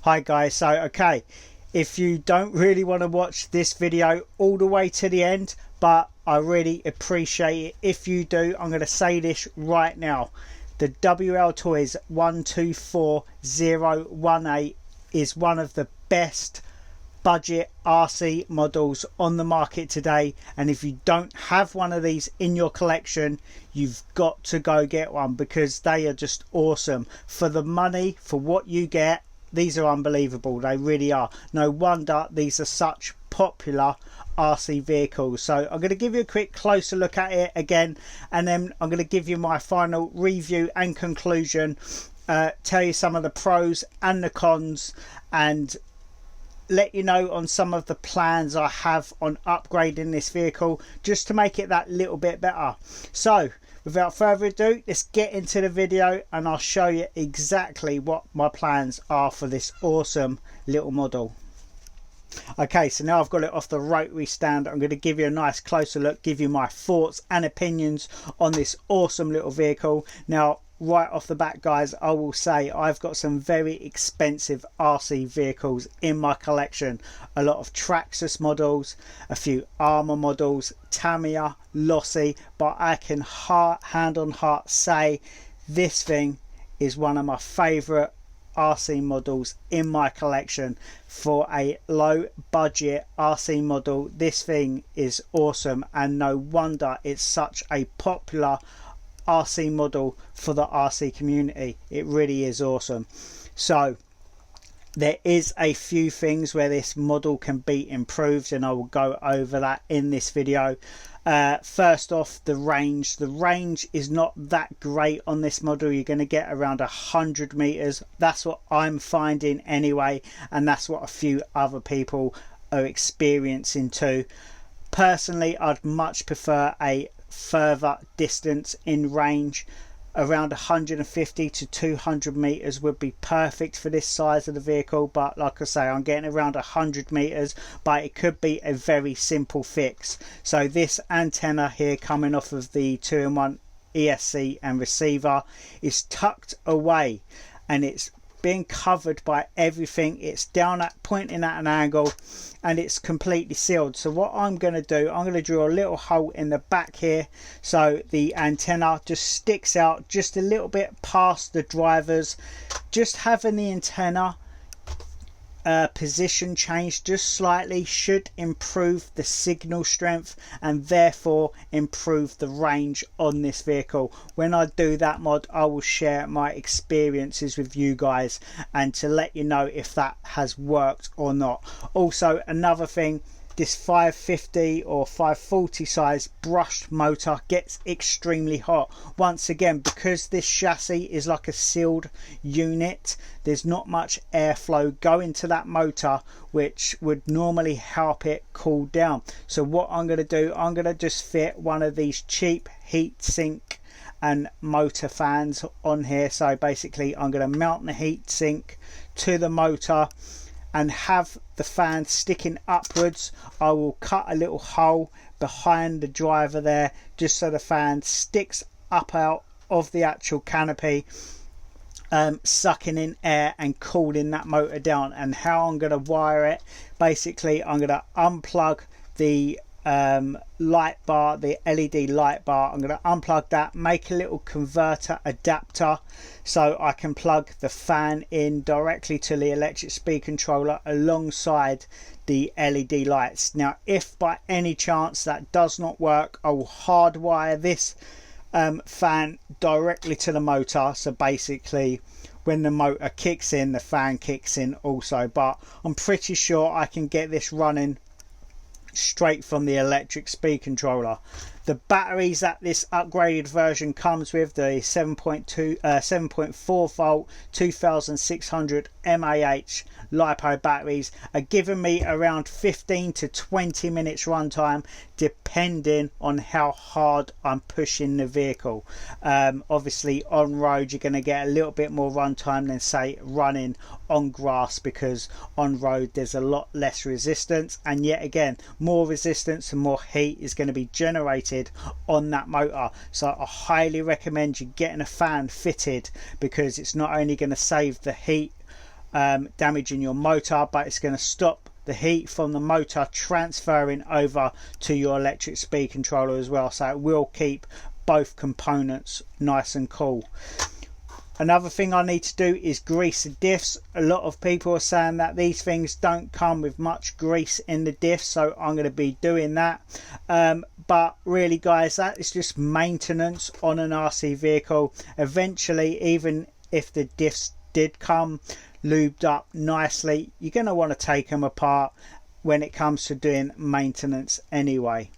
Hi guys, so okay, if you don't really want to watch this video all the way to the end, but I really appreciate it if you do, I'm going to say this right now. The Wltoys 124018 is one of the best budget RC models on the market today, and if you don't have one of these in your collection, you've got to go get one because they are just awesome. For the money, for what you get, these are unbelievable. They really are. No wonder these are such popular RC vehicles. So I'm going to give you a quick closer look at it again, and then I'm going to give you my final review and conclusion, tell you some of the pros and the cons, and let you know on some of the plans I have on upgrading this vehicle just to make it that little bit better. So without further ado, let's get into the video and I'll show you exactly what my plans are for this awesome little model. Okay, so now I've got it off the rotary stand, I'm going to give you a nice closer look, give you my thoughts and opinions on this awesome little vehicle. Now, right off the bat guys, I will say I've got some very expensive RC vehicles in my collection. A lot of Traxxas models, a few Armour models, Tamiya, Lossy, but I can hand on heart say this thing is one of my favourite RC models in my collection. For a low budget RC model, this thing is awesome, and no wonder it's such a popular RC model for the RC community. It really is awesome. So there is a few things where this model can be improved, and I will go over that in this video. First off, the range is not that great on this model. You're going to get around 100 meters. That's what I'm finding anyway, and that's what a few other people are experiencing too. Personally, I'd much prefer a further distance in range. Around 150 to 200 meters would be perfect for this size of the vehicle, but like I say, I'm getting around 100 meters, but it could be a very simple fix. So this antenna here coming off of the 2-in-1 ESC and receiver is tucked away, and it's being covered by everything. It's down at pointing at an angle, and it's completely sealed. So what I'm going to do, I'm going to drill a little hole in the back here so the antenna just sticks out just a little bit past the drivers. Just having the antenna position changed just slightly should improve the signal strength and therefore improve the range on this vehicle. When I do that mod, I will share my experiences with you guys and to let you know if that has worked or not. Also, another thing, this 550 or 540 size brushed motor gets extremely hot. Once again, because this chassis is like a sealed unit, there's not much airflow going to that motor, which would normally help it cool down. So what I'm going to do, I'm going to just fit one of these cheap heat sink and motor fans on here. So basically I'm going to mount the heat sink to the motor and have the fan sticking upwards. I will cut a little hole behind the driver there just so the fan sticks up out of the actual canopy, sucking in air and cooling that motor down. And how I'm going to wire it, basically I'm going to unplug the light bar, the LED light bar. I'm going to unplug that, make a little converter adapter so I can plug the fan in directly to the electric speed controller alongside the LED lights. Now if by any chance that does not work, I will hardwire this fan directly to the motor, so basically when the motor kicks in, the fan kicks in also. But I'm pretty sure I can get this running straight from the electric speed controller. The batteries that this upgraded version comes with, the 7.4 volt 2600 mAh LiPo batteries, are giving me around 15 to 20 minutes runtime depending on how hard I'm pushing the vehicle. Obviously on road you're going to get a little bit more runtime than say running on grass, because on road there's a lot less resistance, and yet again more resistance and more heat is going to be generated on that motor. So I highly recommend you getting a fan fitted, because it's not only going to save the heat damaging your motor, but it's going to stop the heat from the motor transferring over to your electric speed controller as well, so it will keep both components nice and cool. Another thing I need to do is grease the diffs. A lot of people are saying that these things don't come with much grease in the diffs, so I'm going to be doing that. But really guys, that is just maintenance on an RC vehicle. Eventually, even if the diffs did come lubed up nicely, you're going to want to take them apart when it comes to doing maintenance anyway.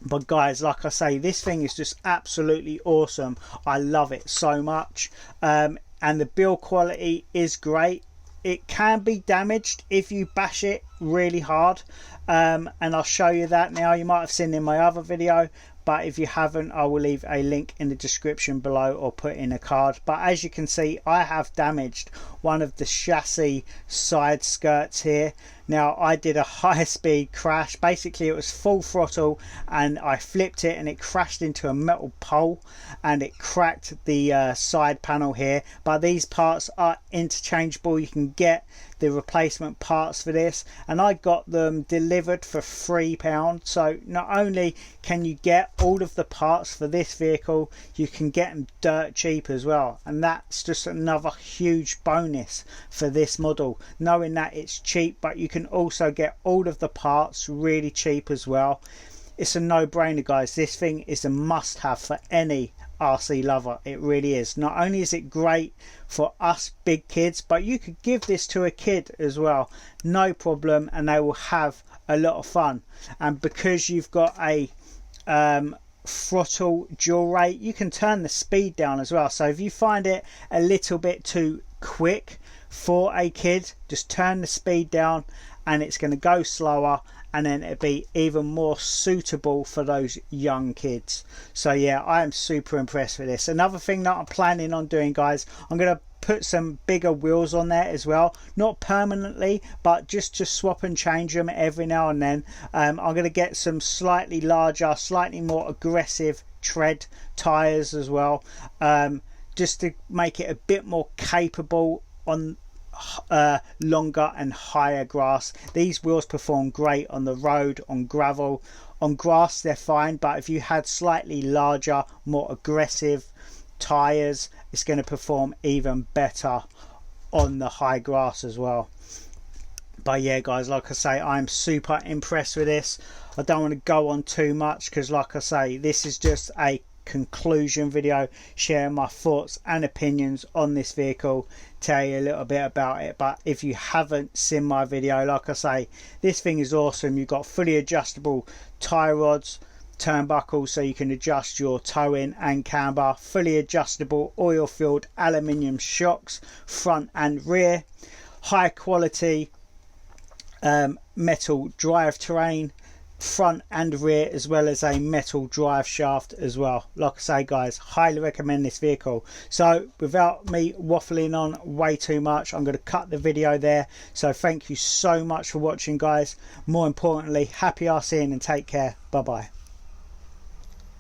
But guys, like I say, this thing is just absolutely awesome. I love it so much, and the build quality is great. It can be damaged if you bash it really hard, and I'll show you that now. You might have seen in my other video, but if you haven't, I will leave a link in the description below or put in a card. But as you can see, I have damaged one of the chassis side skirts here. Now, I did a high speed crash. Basically, it was full throttle and I flipped it and it crashed into a metal pole and it cracked the side panel here. But these parts are interchangeable. You can get the replacement parts for this, and I got them delivered for £3. So not only can you get all of the parts for this vehicle, you can get them dirt cheap as well, and that's just another huge bonus for this model, knowing that it's cheap but you can also get all of the parts really cheap as well. It's a no-brainer guys. This thing is a must-have for any RC lover. It really is. Not only is it great for us big kids, but you could give this to a kid as well, no problem, and they will have a lot of fun. And because you've got a throttle dual rate, you can turn the speed down as well. So if you find it a little bit too quick for a kid, just turn the speed down and it's going to go slower, and then it'll be even more suitable for those young kids. So yeah, I am super impressed with this. Another thing that I'm planning on doing guys, I'm going to put some bigger wheels on there as well, not permanently but just to swap and change them every now and then. I'm going to get some slightly larger, slightly more aggressive tread tires as well, just to make it a bit more capable on longer and higher grass. These wheels perform great on the road, on gravel. On grass they're fine, but if you had slightly larger, more aggressive tires, it's going to perform even better on the high grass as well. But yeah guys, like I say, I'm super impressed with this. I don't want to go on too much because like I say, this is just a conclusion video, sharing my thoughts and opinions on this vehicle, tell you a little bit about it. But if you haven't seen my video, like I say, this thing is awesome. You've got fully adjustable tie rods, turnbuckles so you can adjust your towing and camber, fully adjustable oil filled aluminium shocks front and rear, high quality metal drivetrain front and rear, as well as a metal drive shaft as well. Like I say guys, highly recommend this vehicle. So without me waffling on way too much, I'm going to cut the video there. So thank you so much for watching guys. More importantly, happy RCing and take care. Bye bye.